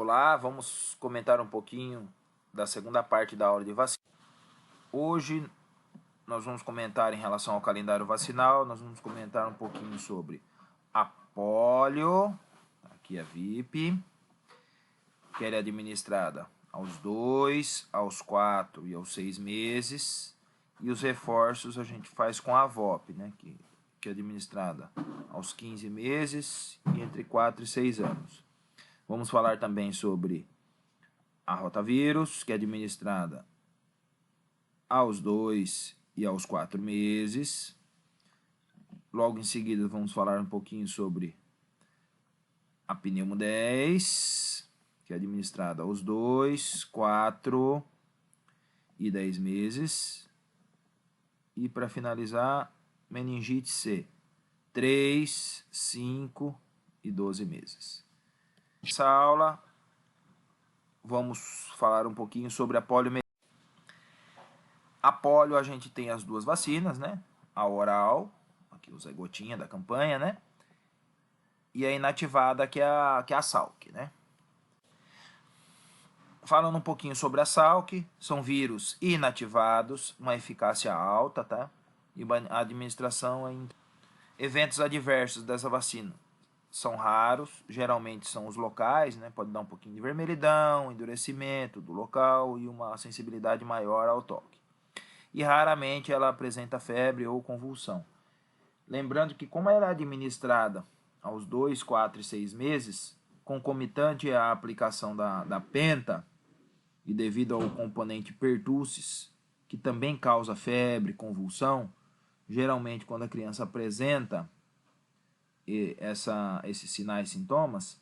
Olá, vamos comentar um pouquinho da segunda parte da aula de vacina. Hoje nós vamos comentar em relação ao calendário vacinal, nós vamos comentar um pouquinho sobre a polio, aqui a VIP, que ela é administrada aos 2, aos 4 e aos 6 meses, e os reforços a gente faz com a VOP, né, que é administrada aos 15 meses e entre 4 e 6 anos. Vamos falar também sobre a rotavírus, que é administrada aos 2 e aos 4 meses. Logo em seguida vamos falar um pouquinho sobre a pneumo 10, que é administrada aos 2, 4 e 10 meses. E para finalizar, meningite C, 3, 5 e 12 meses. Nessa aula vamos falar um pouquinho sobre a poliomielite. A polio a gente tem as duas vacinas, né? A oral, aqui usa a gotinha da campanha, né? E a inativada, que é a Salk, né? Falando um pouquinho sobre a Salk, são vírus inativados, uma eficácia alta, tá? E a administração em eventos adversos dessa vacina são raros, geralmente são os locais, né? Pode dar um pouquinho de vermelhidão, endurecimento do local e uma sensibilidade maior ao toque. E raramente ela apresenta febre ou convulsão. Lembrando que como ela é administrada aos 2, 4 e 6 meses, concomitante à aplicação da penta, e devido ao componente pertussis, que também causa febre, convulsão, geralmente quando a criança apresenta esses sinais e sintomas,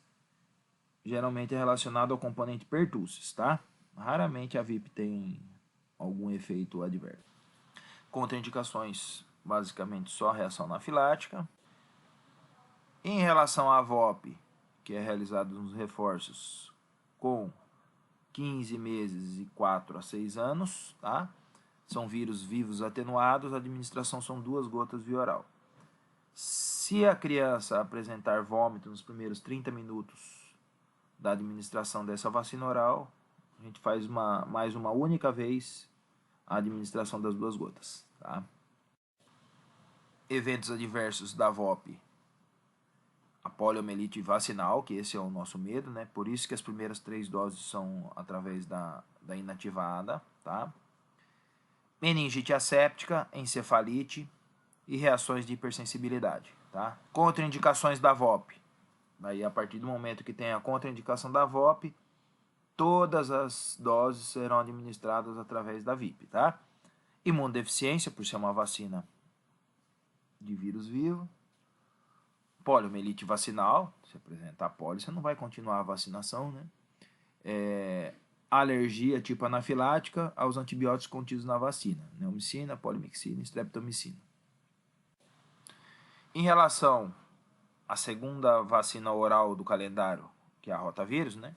geralmente é relacionado ao componente pertussis, tá? Raramente a VIP tem algum efeito adverso. Contraindicações, basicamente só reação anafilática. Em relação à VOP, que é realizado nos reforços com 15 meses e 4 a 6 anos, tá? São vírus vivos atenuados, a administração são 2 gotas via oral. Se a criança apresentar vômito nos primeiros 30 minutos da administração dessa vacina oral, a gente faz mais uma única vez a administração das 2 gotas, tá? Eventos adversos da VOP. A poliomielite vacinal, que esse é o nosso medo, né? Por isso que as primeiras 3 doses são através da inativada, tá? Meningite asséptica, encefalite e reações de hipersensibilidade, tá? Contraindicações da VOP. Daí, a partir do momento que tem a contraindicação da VOP, todas as doses serão administradas através da VIP, tá? Imunodeficiência, por ser uma vacina de vírus vivo. Poliomielite vacinal, se apresentar polio, você não vai continuar a vacinação, né? Alergia tipo anafilática aos antibióticos contidos na vacina, neomicina, polimixina, streptomicina. Em relação à segunda vacina oral do calendário, que é a rotavírus, né?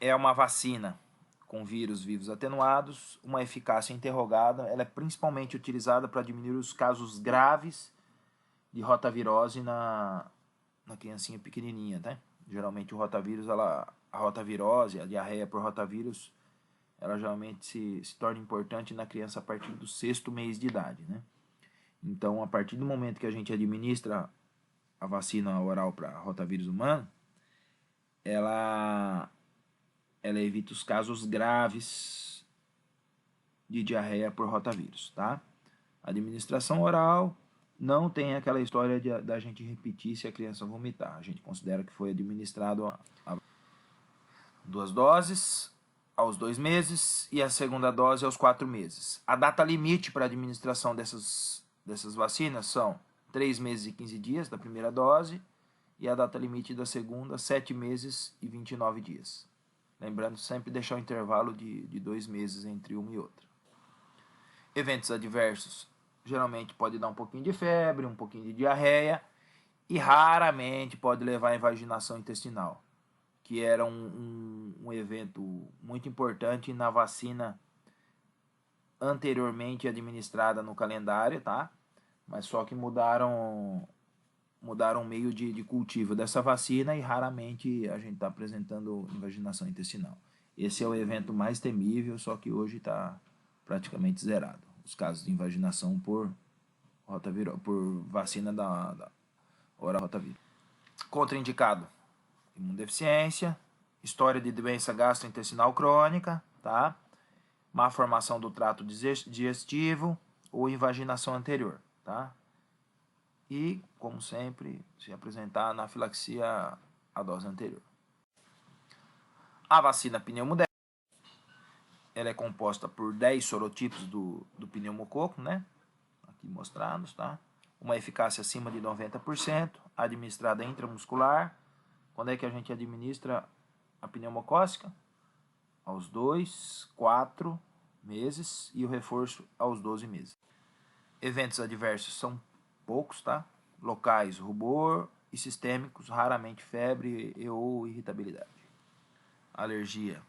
É uma vacina com vírus vivos atenuados, uma eficácia interrogada, ela é principalmente utilizada para diminuir os casos graves de rotavirose na criancinha pequenininha, né? Geralmente o rotavírus, a rotavirose, a diarreia por rotavírus, ela geralmente se torna importante na criança a partir do 6º mês de idade, né? Então, a partir do momento que a gente administra a vacina oral para rotavírus humano, ela evita os casos graves de diarreia por rotavírus, tá? A administração oral não tem aquela história da gente repetir se a criança vomitar. A gente considera que foi administrado a 2 doses aos 2 meses e a segunda dose aos 4 meses. A data limite para a administração dessas vacinas são 3 meses e 15 dias da primeira dose e a data limite da segunda, 7 meses e 29 dias. Lembrando sempre deixar um intervalo de 2 meses entre uma e outra. Eventos adversos. Geralmente pode dar um pouquinho de febre, um pouquinho de diarreia e raramente pode levar à invaginação intestinal, que era um evento muito importante na vacina anteriormente administrada no calendário, tá? Mas só que mudaram mudaram o meio de cultivo dessa vacina e raramente a gente está apresentando invaginação intestinal. Esse é o evento mais temível, só que hoje está praticamente zerado. Os casos de invaginação por vacina da rotavirus. Contraindicado: imunodeficiência, história de doença gastrointestinal crônica, tá? Má formação do trato digestivo ou invaginação anterior, tá? E, como sempre, se apresentar anafilaxia à dose anterior. A vacina pneumodécima, ela é composta por 10 sorotipos do pneumococo, né? Aqui mostrados, tá? Uma eficácia acima de 90%, administrada intramuscular. Quando é que a gente administra a pneumocócica? Aos 2, 4 meses e o reforço aos 12 meses. Eventos adversos são poucos, tá? Locais, rubor, e sistêmicos, raramente febre ou irritabilidade. Alergia.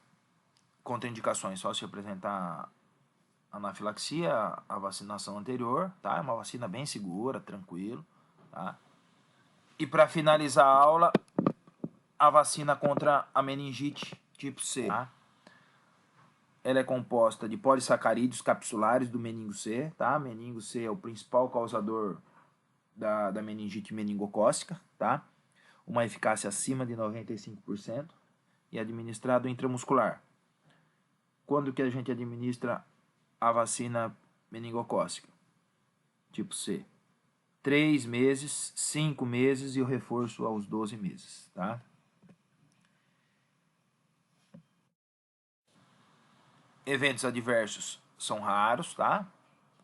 Contraindicações: só se apresentar anafilaxia, a vacinação anterior, tá? É uma vacina bem segura, tranquilo, tá? E para finalizar a aula, a vacina contra a meningite tipo C, tá? Ela é composta de polissacarídeos capsulares do meningo C, tá? Meningo C é o principal causador da meningite meningocócica, tá? Uma eficácia acima de 95% e administrado intramuscular. Quando que a gente administra a vacina meningocócica tipo C? 3 meses, 5 meses e o reforço aos 12 meses, tá? Eventos adversos são raros, tá?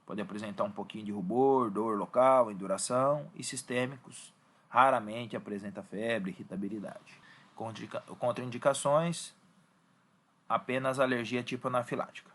Pode apresentar um pouquinho de rubor, dor local, induração, e sistêmicos raramente apresenta febre, irritabilidade. Contraindicações: apenas alergia tipo anafilática.